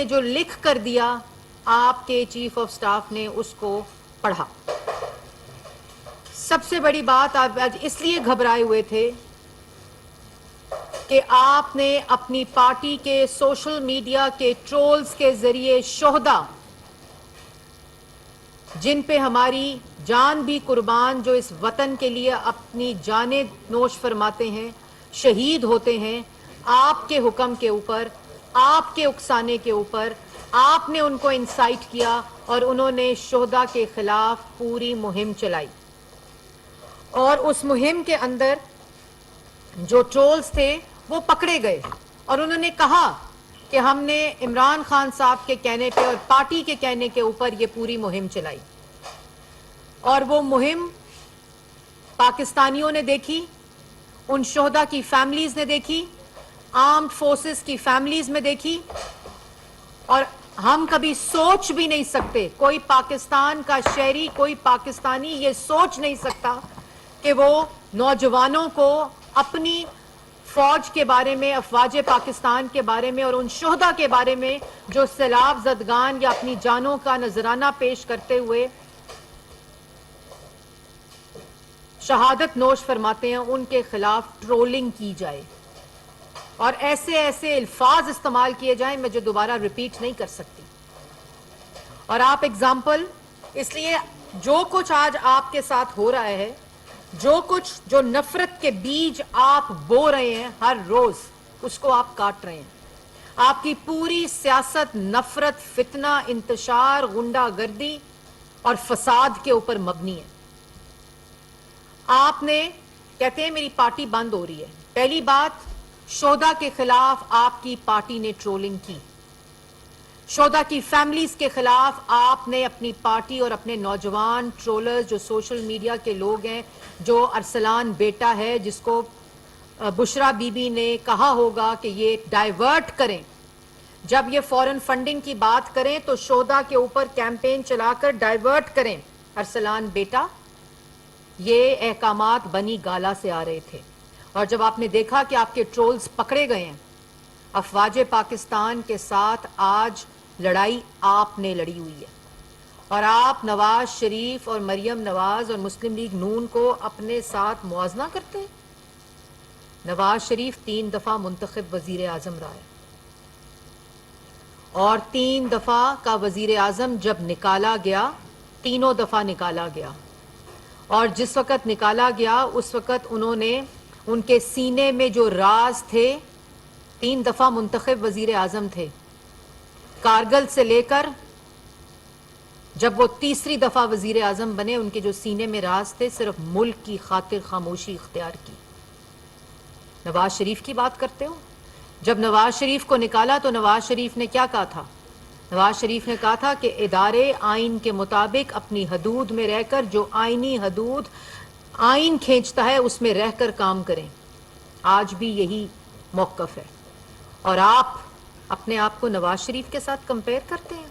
نے جو لکھ کر دیا آپ کے چیف آف سٹاف نے اس کو پڑھا. سب سے بڑی بات آپ آج اس لیے گھبرائے ہوئے تھے کہ آپ نے اپنی پارٹی کے سوشل میڈیا کے ٹرولز کے ذریعے شہداء جن پہ ہماری جان بھی قربان جو اس وطن کے لیے اپنی جانیں نوش فرماتے ہیں شہید ہوتے ہیں آپ کے حکم کے اوپر آپ کے اکسانے کے اوپر آپ نے ان کو انسائٹ کیا اور انہوں نے شہداء کے خلاف پوری مہم چلائی اور اس مہم کے اندر جو ٹرولز تھے وہ پکڑے گئے اور انہوں نے کہا کہ ہم نے عمران خان صاحب کے کہنے پہ اور پارٹی کے کہنے کے اوپر یہ پوری مہم چلائی اور وہ مہم پاکستانیوں نے دیکھی ان شہداء کی فیملیز نے دیکھی آرمڈ فورسز کی فیملیز میں دیکھی اور ہم کبھی سوچ بھی نہیں سکتے کوئی پاکستان کا شہری کوئی پاکستانی یہ سوچ نہیں سکتا کہ وہ نوجوانوں کو اپنی فوج کے بارے میں افواج پاکستان کے بارے میں اور ان شہداء کے بارے میں جو سیلاب زدگان یا اپنی جانوں کا نذرانہ پیش کرتے ہوئے شہادت نوش فرماتے ہیں ان کے خلاف ٹرولنگ کی جائے اور ایسے ایسے الفاظ استعمال کیے جائیں میں جو دوبارہ ریپیٹ نہیں کر سکتی. اور آپ اگزامپل اس لیے جو کچھ آج آپ کے ساتھ ہو رہا ہے جو کچھ جو نفرت کے بیج آپ بو رہے ہیں ہر روز اس کو آپ کاٹ رہے ہیں. آپ کی پوری سیاست نفرت فتنہ انتشار غنڈہ گردی اور فساد کے اوپر مبنی ہے. آپ نے کہتے ہیں میری پارٹی بند ہو رہی ہے. پہلی بات شہداء کے خلاف آپ کی پارٹی نے ٹرولنگ کی شہداء کی فیملیز کے خلاف آپ نے اپنی پارٹی اور اپنے نوجوان ٹرولرز جو سوشل میڈیا کے لوگ ہیں جو ارسلان بیٹا ہے جس کو بشرا بی بی نے کہا ہوگا کہ یہ ڈائیورٹ کریں جب یہ فورن فنڈنگ کی بات کریں تو شہداء کے اوپر کیمپین چلا کر ڈائیورٹ کریں ارسلان بیٹا یہ احکامات بنی گالا سے آ رہے تھے. اور جب آپ نے دیکھا کہ آپ کے ٹرولز پکڑے گئے ہیں افواج پاکستان کے ساتھ آج لڑائی آپ نے لڑی ہوئی ہے اور آپ نواز شریف اور مریم نواز اور مسلم لیگ نون کو اپنے ساتھ موازنہ کرتے ہیں. نواز شریف 3 دفعہ منتخب وزیر اعظم رہا ہے اور 3 دفعہ کا وزیر اعظم جب نکالا گیا تینوں دفعہ نکالا گیا اور جس وقت نکالا گیا اس وقت انہوں نے ان کے سینے میں جو راز تھے 3 دفعہ منتخب وزیر اعظم تھے کارگل سے لے کر جب وہ تیسری دفعہ وزیر اعظم بنے ان کے جو سینے میں راز تھے صرف ملک کی خاطر خاموشی اختیار کی. نواز شریف کی بات کرتے ہو جب نواز شریف کو نکالا تو نواز شریف نے کیا کہا تھا نواز شریف نے کہا تھا کہ ادارے آئین کے مطابق اپنی حدود میں رہ کر جو آئینی حدود آئین کھینچتا ہے اس میں رہ کر کام کریں. آج بھی یہی موقف ہے اور آپ اپنے آپ کو نواز شریف کے ساتھ کمپیئر کرتے ہیں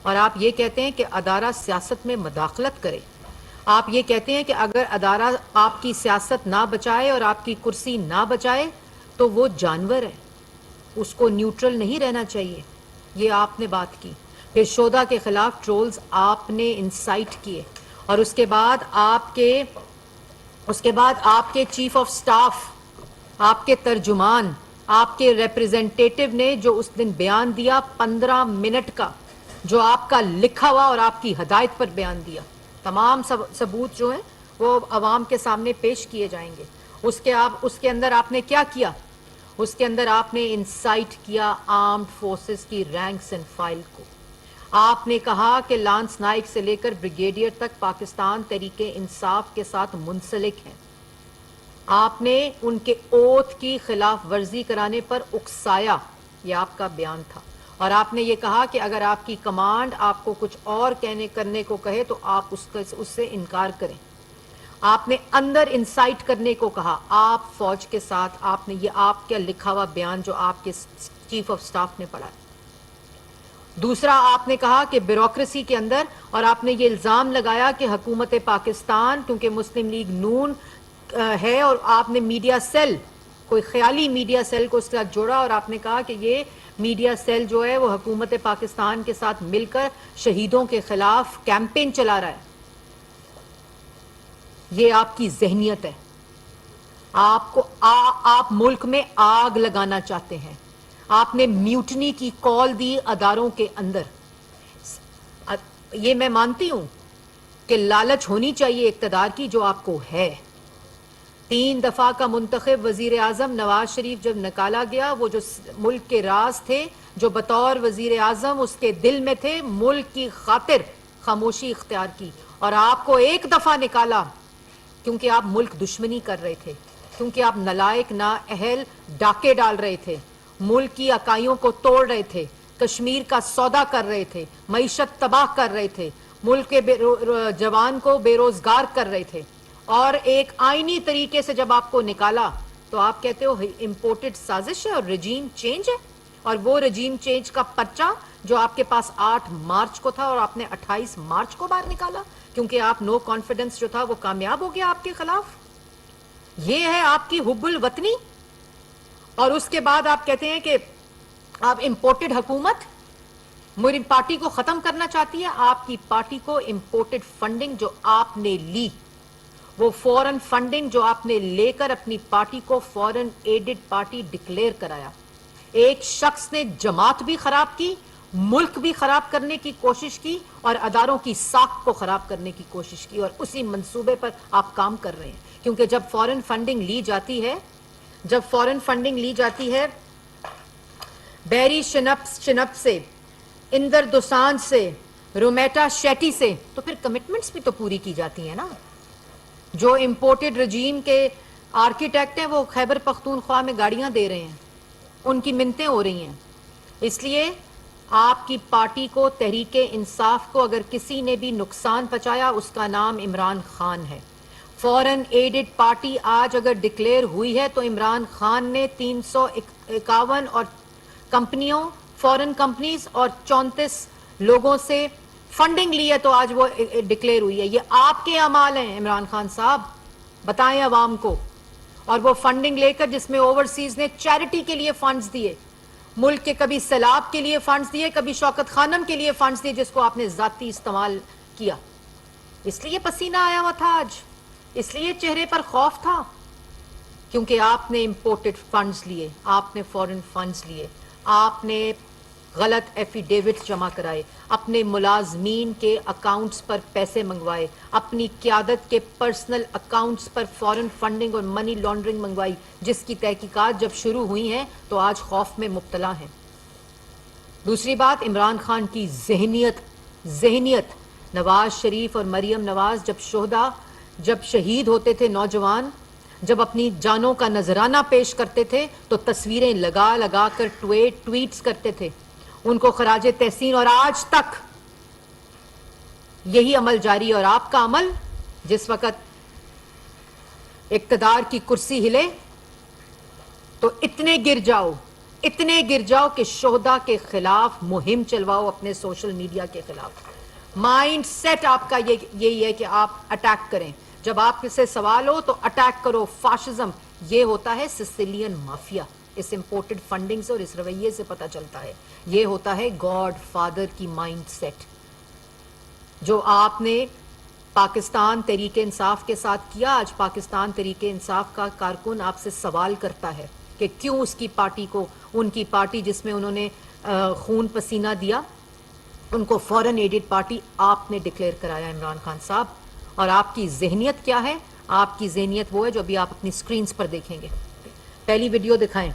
اور آپ یہ کہتے ہیں کہ ادارہ سیاست میں مداخلت کرے. آپ یہ کہتے ہیں کہ اگر ادارہ آپ کی سیاست نہ بچائے اور آپ کی کرسی نہ بچائے تو وہ جانور ہے اس کو نیوٹرل نہیں رہنا چاہیے. یہ آپ نے بات کی. پھر شہداء کے خلاف ٹرولز آپ نے انسائٹ کیے اور اس کے بعد آپ کے چیف آف سٹاف آپ کے ترجمان آپ کے ریپریزنٹیٹو نے جو اس دن بیان دیا 15 منٹ کا جو آپ کا لکھا ہوا اور آپ کی ہدایت پر بیان دیا تمام ثبوت جو ہیں وہ عوام کے سامنے پیش کیے جائیں گے. اس کے اندر آپ نے کیا کیا اس کے اندر آپ نے انسائٹ کیا آرمڈ فورسز کی رینکس اینڈ فائل کو. آپ نے کہا کہ لانس نائک سے لے کر بریگیڈیئر تک پاکستان تحریک انصاف کے ساتھ منسلک ہیں. آپ نے ان کے اوتھ کی خلاف ورزی کرانے پر اکسایا یہ آپ کا بیان تھا اور آپ نے یہ کہا کہ اگر آپ کی کمانڈ آپ کو کچھ اور کرنے کو کہے تو آپ اس سے انکار کریں. آپ نے اندر انسائٹ کرنے کو کہا آپ فوج کے ساتھ آپ نے یہ آپ کا لکھا ہوا بیان جو آپ کے چیف آف سٹاف نے پڑھا. دوسرا آپ نے کہا کہ بیوروکریسی کے اندر اور آپ نے یہ الزام لگایا کہ حکومت پاکستان کیونکہ مسلم لیگ نون ہے اور آپ نے میڈیا سیل کوئی خیالی میڈیا سیل کو اس کے ساتھ جوڑا اور آپ نے کہا کہ یہ میڈیا سیل جو ہے وہ حکومت پاکستان کے ساتھ مل کر شہیدوں کے خلاف کیمپین چلا رہا ہے. یہ آپ کی ذہنیت ہے. آپ ملک میں آگ لگانا چاہتے ہیں. آپ نے میوٹنی کی کال دی اداروں کے اندر. یہ میں مانتی ہوں کہ لالچ ہونی چاہیے اقتدار کی جو آپ کو ہے. 3 دفعہ کا منتخب وزیر اعظم نواز شریف جب نکالا گیا, وہ جو ملک کے راز تھے جو بطور وزیر اعظم اس کے دل میں تھے, ملک کی خاطر خاموشی اختیار کی. اور آپ کو 1 دفعہ نکالا کیونکہ آپ ملک دشمنی کر رہے تھے, کیونکہ آپ نالائق نااہل ڈاکے ڈال رہے تھے, ملک کی اکائیوں کو توڑ رہے تھے, کشمیر کا سودا کر رہے تھے, معیشت تباہ کر رہے تھے, ملک کے جوان کو بے روزگار کر رہے تھے. اور ایک آئینی طریقے سے جب آپ کو نکالا تو آپ کہتے ہو امپورٹڈ سازش ہے اور رجیم چینج ہے. اور وہ رجیم چینج کا پرچہ جو آپ کے پاس 8 مارچ کو تھا اور آپ نے 28 مارچ کو باہر نکالا کیونکہ آپ نو کانفیڈنس جو تھا وہ کامیاب ہو گیا آپ کے خلاف. یہ ہے آپ کی حب الوطنی. اور اس کے بعد آپ کہتے ہیں کہ آپ امپورٹڈ حکومت میری پارٹی کو ختم کرنا چاہتی ہے. آپ کی پارٹی کو امپورٹڈ فنڈنگ جو آپ نے لی, وہ فورن فنڈنگ جو آپ نے لے کر اپنی پارٹی کو فورن ایڈڈ پارٹی ڈکلیئر کرایا. ایک شخص نے جماعت بھی خراب کی, ملک بھی خراب کرنے کی کوشش کی اور اداروں کی ساکھ کو خراب کرنے کی کوشش کی, اور اسی منصوبے پر آپ کام کر رہے ہیں. کیونکہ جب فورن فنڈنگ لی جاتی ہے بیری شنپ سے, اندر دوسانج سے, رومیٹا شیٹی سے, تو پھر کمٹمنٹس بھی تو پوری کی جاتی ہیں نا. جو امپورٹڈ رجیم کے آرکیٹیکٹ ہیں وہ خیبر پختونخوا میں گاڑیاں دے رہے ہیں, ان کی منتیں ہو رہی ہیں. اس لیے آپ کی پارٹی کو, تحریک انصاف کو, اگر کسی نے بھی نقصان پہنچایا اس کا نام عمران خان ہے. فورن ایڈڈ پارٹی آج اگر ڈکلیئر ہوئی ہے تو عمران خان نے 351 اور کمپنیوں, فورن کمپنیز اور 34 لوگوں سے فنڈنگ لی ہے تو آج وہ ڈکلیئر ہوئی ہے. یہ آپ کے اعمال ہیں عمران خان صاحب, بتائیں عوام کو. اور وہ فنڈنگ لے کر جس میں اوورسیز نے چیریٹی کے لیے فنڈز دیے, ملک کے کبھی سیلاب کے لیے فنڈز دیے, کبھی شوکت خانم کے لیے فنڈز دیے, جس کو آپ نے ذاتی استعمال کیا. اس لیے پسینہ آیا ہوا تھا آج, اس لیے چہرے پر خوف تھا, کیونکہ آپ نے امپورٹڈ فنڈز لیے, آپ نے فورن فنڈز لیے, آپ نے غلط ایفیڈیوٹ جمع کرائے, اپنے ملازمین کے اکاؤنٹس پر پیسے منگوائے, اپنی قیادت کے پرسنل اکاؤنٹس پر فورن فنڈنگ اور منی لانڈرنگ منگوائی, جس کی تحقیقات جب شروع ہوئی ہیں تو آج خوف میں مبتلا ہیں. دوسری بات, عمران خان کی ذہنیت. نواز شریف اور مریم نواز جب شہید ہوتے تھے نوجوان, جب اپنی جانوں کا نذرانہ پیش کرتے تھے تو تصویریں لگا لگا کر ٹویٹس کرتے تھے, ان کو خراج تحسین, اور آج تک یہی عمل جاری. اور آپ کا عمل, جس وقت اقتدار کی کرسی ہلے تو اتنے گر جاؤ کہ شہداء کے خلاف مہم چلواؤ, اپنے سوشل میڈیا کے خلاف. مائنڈ سیٹ آپ کا یہی ہے کہ آپ اٹیک کریں, جب آپ سے سوال ہو تو اٹیک کرو. فاشزم یہ ہوتا ہے سسیلین مافیا, اس امپورٹڈ فنڈنگ سے اور اس رویے سے پتہ چلتا ہے. یہ ہوتا ہے گاڈ فادر کی مائنڈ سیٹ, جو آپ نے پاکستان تحریک انصاف کے ساتھ کیا. آج پاکستان تحریک انصاف کا کارکن آپ سے سوال کرتا ہے کہ کیوں اس کی پارٹی کو, ان کی پارٹی جس میں انہوں نے خون پسینہ دیا, ان کو فورن ایڈڈ پارٹی آپ نے ڈکلیئر کرایا عمران خان صاحب. اور آپ کی ذہنیت کیا ہے؟ آپ کی ذہنیت وہ ہے جو ابھی آپ اپنی سکرینز پر دیکھیں گے. پہلی ویڈیو دکھائیں.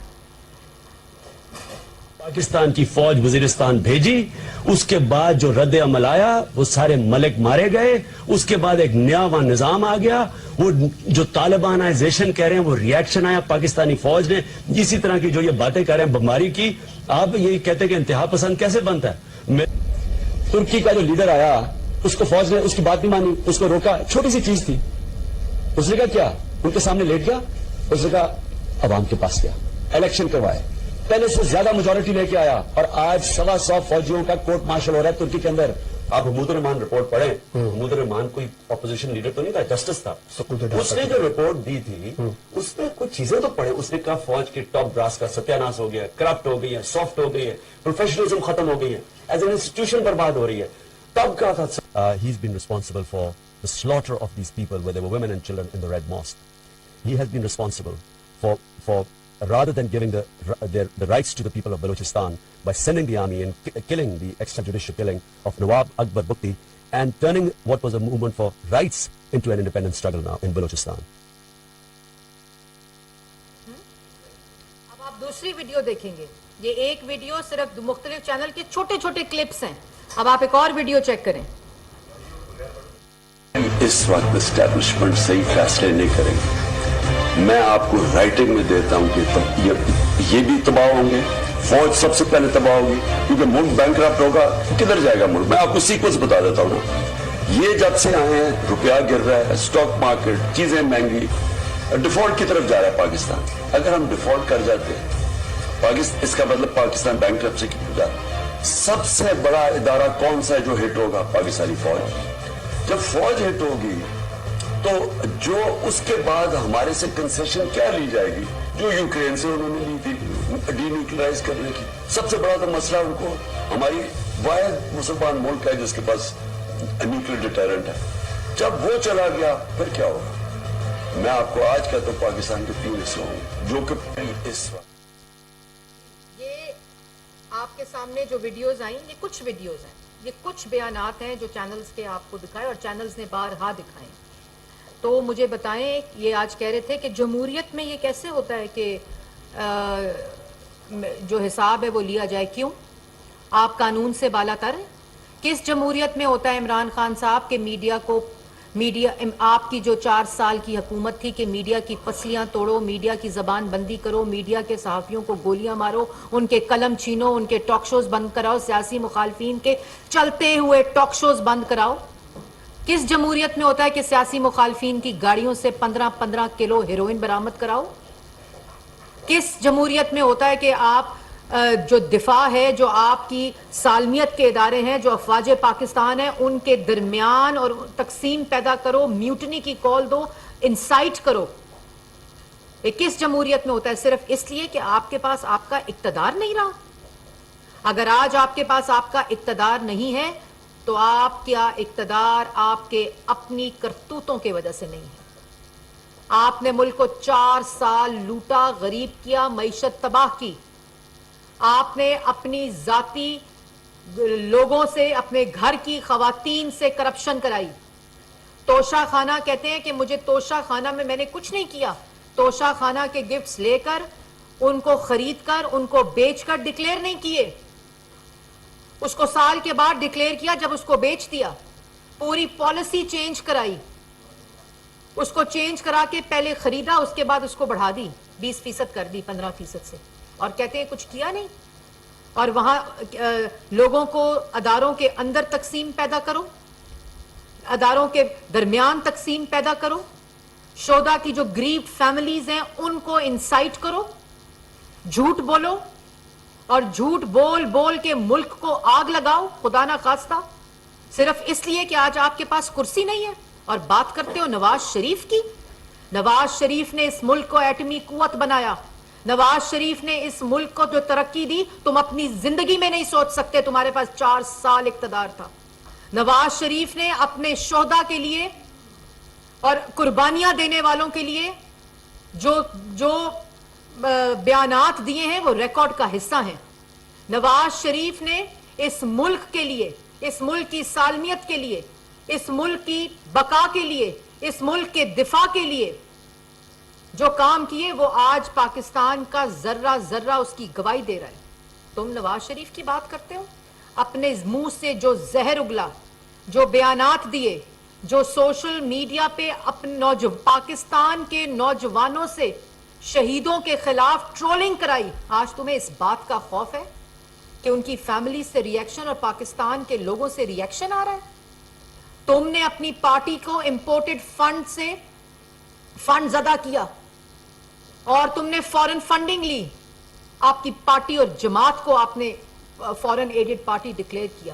پاکستان کی فوج وزیرستان بھیجی, اس کے بعد جو رد عمل آیا وہ سارے ملک مارے گئے. اس کے بعد ایک نیا وہاں نظام آ گیا, وہ جو طالبانائزیشن کہہ رہے ہیں وہ ریاکشن آیا پاکستانی فوج نے. اسی طرح کی جو یہ باتیں کہہ رہے ہیں بیماری کی, آپ یہ کہتے ہیں کہ انتہا پسند کیسے بنتا ہے. ترکی کا جو لیڈر آیا اس کو فوج نے اس کی بات نہیں مانی, اس کو روکا, چھوٹی سی چیز تھی. اس نے کہا کیا, ان کے سامنے لیٹ گیا, اس نے کہا عوام کے پاس گیا, الیکشن کروائے, پہلے سے زیادہ میجورٹی لے کے آیا, اور آج 125 فوجیوں کا کورٹ مارشل ہو رہا ہے ترکی کے اندر. آپ حمود الرحمان رپورٹ پڑھیں, حمود الرحمان کوئی اپوزیشن لیڈر تو نہیں تھا, جسٹس تھا. اس نے جو رپورٹ دی تھی اس میں کچھ چیزیں تو پڑھیں. اس نے کہا فوج کے ٹاپ براس کا ستیاناش ہو گیا, کرپٹ ہو گئی ہے, سافٹ ہو گئی ہے, پروفیشنلزم ختم ہو گئی ہے, ایز این انسٹیٹیوشن برباد ہو رہی ہے. تب کہا تھا he is been responsible for the slaughter of these people where there were women and children in the Red Mosque. He has been responsible for rather than giving the rights to the people of Balochistan by sending the army and killing the extrajudicial killing of Nawab Akbar Bukti and turning what was a movement for rights into an independent struggle now in Balochistan. اب آپ دوسری video دیکھیں گے. یہ ایک video صرف مختلف channel کے چھوٹے چھوٹے کلپس ہیں. اب آپ ایک اور ویڈیو چیک کریں. اس وقت اسٹیبلشمنٹ صحیح فیصلے نہیں کریں گے. میں آپ کو رائٹنگ میں دیتا ہوں کہ یہ بھی تباہ ہوں گے, فوج سب سے پہلے تباہ ہوگی کیونکہ ملک بینکرپٹ ہوگا. کدھر جائے گا ملک؟ میں آپ کو سیکوینس بتا دیتا ہوں نا. یہ جب سے آئے ہیں روپیہ گر رہا ہے, اسٹاک مارکیٹ چیزیں مہنگی, ڈیفالٹ کی طرف جا رہا ہے پاکستان. اگر ہم ڈیفالٹ کر جاتے ہیں اس کا مطلب پاکستان بینکرپسی کی ہو جاتا ہے. سب سے بڑا ادارہ کون سا ہے جو ہٹ ہوگا؟ پاکستانی فوج. جب فوج ہٹ ہوگی تو جو اس کے بعد ہمارے سے کنسیشن کیا لی جائے گی جو یوکرین سے انہوں نے لی تھی ڈی نیوکلرائز کرنے کی. سب سے بڑا تو مسئلہ ان کو, ہماری واحد مسلمان ملک ہے جس کے پاس نیوکلیر ڈیٹرنٹ ہے. جب وہ چلا گیا پھر کیا ہوگا؟ میں آپ کو آج کہتا ہوں پاکستان کے 3 حصوں ہوں جو کہ اس وقت. یہ آپ کے سامنے جو ویڈیوز آئیں یہ کچھ ویڈیوز ہیں, یہ کچھ بیانات ہیں جو چینلز کے آپ کو دکھائے اور چینلز نے بارہا دکھائے. تو مجھے بتائیں, یہ آج کہہ رہے تھے کہ جمہوریت میں یہ کیسے ہوتا ہے کہ جو حساب ہے وہ لیا جائے؟ کیوں آپ قانون سے بالا تر ہیں؟ کس جمہوریت میں ہوتا ہے عمران خان صاحب کہ میڈیا آپ کی جو 4 سال کی حکومت تھی کہ میڈیا کی پسلیاں توڑو, میڈیا کی زبان بندی کرو, میڈیا کے صحافیوں کو گولیاں مارو, ان کے قلم چھینو, ان کے ٹاک شوز بند کراؤ, سیاسی مخالفین کے چلتے ہوئے ٹاک شوز بند کراؤ؟ کس جمہوریت میں ہوتا ہے کہ سیاسی مخالفین کی گاڑیوں سے 15 کلو ہیروئن برآمد کراؤ؟ کس جمہوریت میں ہوتا ہے کہ آپ جو دفاع ہے, جو آپ کی سالمیت کے ادارے ہیں, جو افواج پاکستان ہیں, ان کے درمیان اور تقسیم پیدا کرو, میوٹنی کی کال دو, انسائٹ کرو؟ یہ کس جمہوریت میں ہوتا ہے؟ صرف اس لیے کہ آپ کے پاس آپ کا اقتدار نہیں رہا. اگر آج آپ کے پاس آپ کا اقتدار نہیں ہے تو آپ کا اقتدار آپ کے اپنی کرتوتوں کی وجہ سے نہیں ہے. آپ نے ملک کو 4 سال لوٹا, غریب کیا, معیشت تباہ کی. آپ نے اپنی ذاتی لوگوں سے, اپنے گھر کی خواتین سے کرپشن کرائی. توشہ خانہ کہتے ہیں کہ مجھے توشہ خانہ میں نے کچھ نہیں کیا. توشہ خانہ کے گفٹس لے کر, ان کو خرید کر, ان کو بیچ کر ڈکلیئر نہیں کیے. اس کو سال کے بعد ڈکلیئر کیا جب اس کو بیچ دیا. پوری پالیسی چینج کرائی, اس کو چینج کرا کے پہلے خریدا, اس کے بعد اس کو بڑھا دی, 20% کر دی 15% سے, اور کہتے ہیں کچھ کیا نہیں. اور وہاں لوگوں کو اداروں کے اندر تقسیم پیدا کرو, اداروں کے درمیان تقسیم پیدا کرو, شہداء کی جو گریوڈ فیملیز ہیں ان کو انسائٹ کرو, جھوٹ بولو, اور جھوٹ بول بول کے ملک کو آگ لگاؤ خدا نہ خواستہ, صرف اس لیے کہ آج آپ کے پاس کرسی نہیں ہے. اور بات کرتے ہو نواز شریف کی. نواز شریف نے اس ملک کو ایٹمی قوت بنایا. نواز شریف نے اس ملک کو جو ترقی دی تم اپنی زندگی میں نہیں سوچ سکتے. تمہارے پاس 4 سال اقتدار تھا. نواز شریف نے اپنے شہداء کے لیے اور قربانیاں دینے والوں کے لیے جو بیانات دیے ہیں وہ ریکارڈ کا حصہ ہیں. نواز شریف نے اس ملک کے لیے, اس ملک کی سالمیت کے لیے, اس ملک کی بقا کے لیے, اس ملک کے دفاع کے لیے جو کام کیے وہ آج پاکستان کا ذرہ ذرہ اس کی گواہی دے رہا ہے. تم نواز شریف کی بات کرتے ہو. اپنے منہ سے جو زہر اگلا, جو بیانات دیے, جو سوشل میڈیا پہ اپنے پاکستان کے نوجوانوں سے شہیدوں کے خلاف ٹرولنگ کرائی, آج تمہیں اس بات کا خوف ہے کہ ان کی فیملی سے ریئیکشن اور پاکستان کے لوگوں سے ریئیکشن آ رہا ہے. تم نے اپنی پارٹی کو امپورٹڈ فنڈ سے فنڈ ادا کیا اور تم نے فورن فنڈنگ لی. آپ کی پارٹی اور جماعت کو آپ نے فورن ایڈڈ پارٹی ڈکلیئر کیا.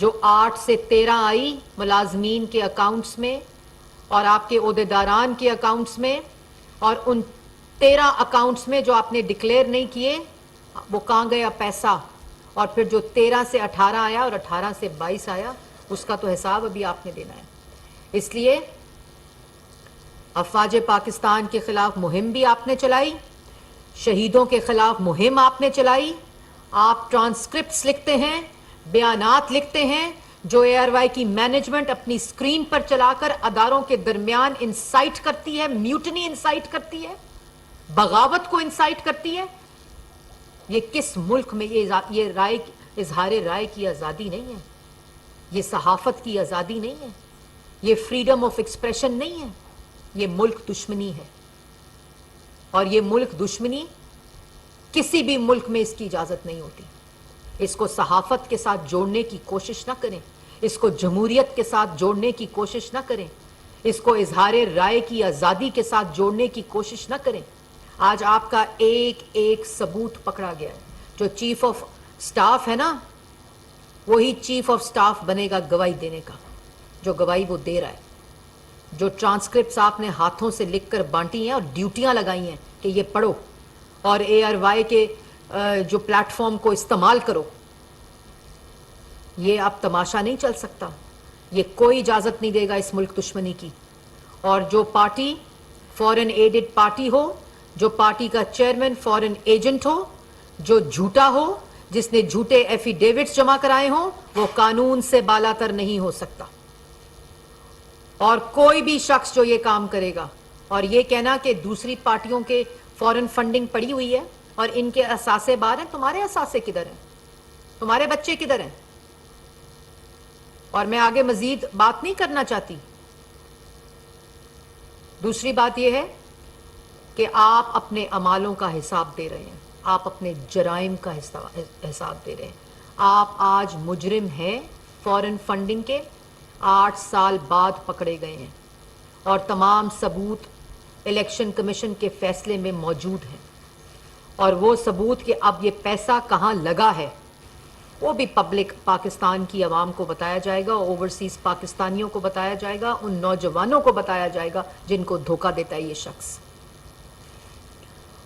جو 8 سے 13 آئی ملازمین کے اکاؤنٹس میں اور آپ کے عہدیداران کے اکاؤنٹس میں، اور ان 13 اکاؤنٹس میں جو آپ نے ڈکلیئر نہیں کیے وہ کہاں گیا پیسہ، اور پھر جو 13 سے 18 آیا اور 18 سے 22 آیا اس کا تو حساب ابھی آپ نے دینا ہے۔ اس لیے افواج پاکستان کے خلاف مہم بھی آپ نے چلائی، شہیدوں کے خلاف مہم آپ نے چلائی، آپ ٹرانسکرپٹس لکھتے ہیں، بیانات لکھتے ہیں جو اے آر وائی کی مینجمنٹ اپنی سکرین پر چلا کر اداروں کے درمیان انسائٹ کرتی ہے، میوٹنی انسائٹ کرتی ہے، بغاوت کو انسائٹ کرتی ہے۔ یہ کس ملک میں یہ رائے، اظہار رائے کی آزادی نہیں ہے، یہ صحافت کی آزادی نہیں ہے، یہ فریڈم آف ایکسپریشن نہیں ہے، یہ ملک دشمنی ہے، اور یہ ملک دشمنی کسی بھی ملک میں اس کی اجازت نہیں ہوتی۔ اس کو صحافت کے ساتھ جوڑنے کی کوشش نہ کریں، اس کو جمہوریت کے ساتھ جوڑنے کی کوشش نہ کریں، اس کو اظہار رائے کی آزادی کے ساتھ جوڑنے کی کوشش نہ کریں۔ آج آپ کا ایک ایک ثبوت پکڑا گیا ہے۔ جو چیف آف سٹاف ہے نا، وہی چیف آف سٹاف بنے گا گواہی دینے کا، جو گواہی وہ دے رہا ہے۔ جو ٹرانسکرپٹس آپ نے ہاتھوں سے لکھ کر بانٹی ہیں اور ڈیوٹیاں لگائی ہیں کہ یہ پڑھو اور اے آر وائی کے جو پلیٹ فارم کو استعمال کرو، یہ اب تماشا نہیں چل سکتا، یہ کوئی اجازت نہیں دے گا اس ملک دشمنی کی۔ اور جو پارٹی فورن ایڈڈ پارٹی ہو، جو پارٹی کا چیئرمین فورن ایجنٹ ہو، جو جھوٹا ہو، جس نے جھوٹے ایفیڈیوٹس جمع کرائے ہوں، وہ قانون سے بالاتر نہیں ہو سکتا۔ اور کوئی بھی شخص جو یہ کام کرے گا اور یہ کہنا کہ دوسری پارٹیوں کے فورن فنڈنگ پڑی ہوئی ہے اور ان کے اثاثے باہر ہیں، تمہارے اثاثے کدھر ہیں؟ تمہارے بچے کدھر ہیں؟ اور میں آگے مزید بات نہیں کرنا چاہتی۔ دوسری بات یہ ہے کہ آپ اپنے اعمالوں کا حساب دے رہے ہیں، آپ اپنے جرائم کا حساب دے رہے ہیں۔ آپ آج مجرم ہیں فورن فنڈنگ کے، 8 سال بعد پکڑے گئے ہیں، اور تمام ثبوت الیکشن کمیشن کے فیصلے میں موجود ہیں، اور وہ ثبوت کہ اب یہ پیسہ کہاں لگا ہے وہ بھی پبلک پاکستان کی عوام کو بتایا جائے گا، اوورسیز پاکستانیوں کو بتایا جائے گا، ان نوجوانوں کو بتایا جائے گا جن کو دھوکہ دیتا ہے یہ شخص۔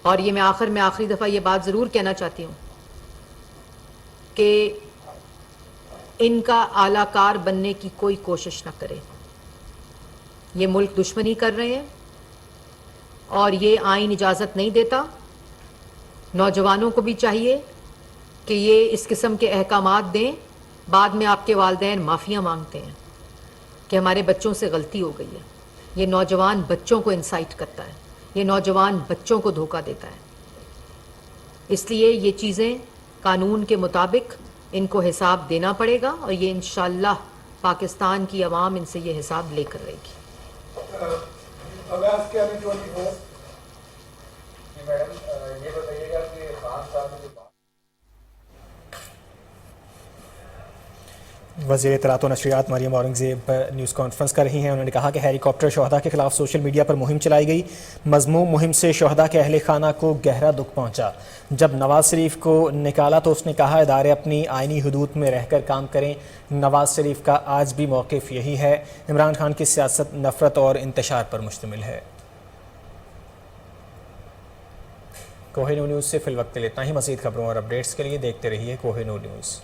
اور یہ میں آخری دفعہ یہ بات ضرور کہنا چاہتی ہوں کہ ان کا اعلی کار بننے کی کوئی کوشش نہ کرے۔ یہ ملک دشمنی کر رہے ہیں اور یہ آئین اجازت نہیں دیتا۔ نوجوانوں کو بھی چاہیے کہ یہ اس قسم کے احکامات دیں، بعد میں آپ کے والدین معافیاں مانگتے ہیں کہ ہمارے بچوں سے غلطی ہو گئی ہے۔ یہ نوجوان بچوں کو انسائٹ کرتا ہے، یہ نوجوان بچوں کو دھوکہ دیتا ہے۔ اس لیے یہ چیزیں قانون کے مطابق ان کو حساب دینا پڑے گا، اور یہ انشاءاللہ پاکستان کی عوام ان سے یہ حساب لے کر رہے گی۔ میڈم یہ بتائیے گا کہ خان صاحب نے وزیر اطلاعات و نشریات مریم اورنگزیب نیوز کانفرنس کر رہی ہیں۔ انہوں نے کہا کہ ہیلی کاپٹر شہداء کے خلاف سوشل میڈیا پر مہم چلائی گئی، مذموم مہم سے شہداء کے اہل خانہ کو گہرا دکھ پہنچا۔ جب نواز شریف کو نکالا تو اس نے کہا ادارے اپنی آئینی حدود میں رہ کر کام کریں۔ نواز شریف کا آج بھی موقف یہی ہے۔ عمران خان کی سیاست نفرت اور انتشار پر مشتمل ہے۔ کوہ نور نیوز سے فی الوقت اتنا ہی۔ مزید خبروں اور اپڈیٹس کے لیے دیکھتے رہیے کوہ نور نیوز۔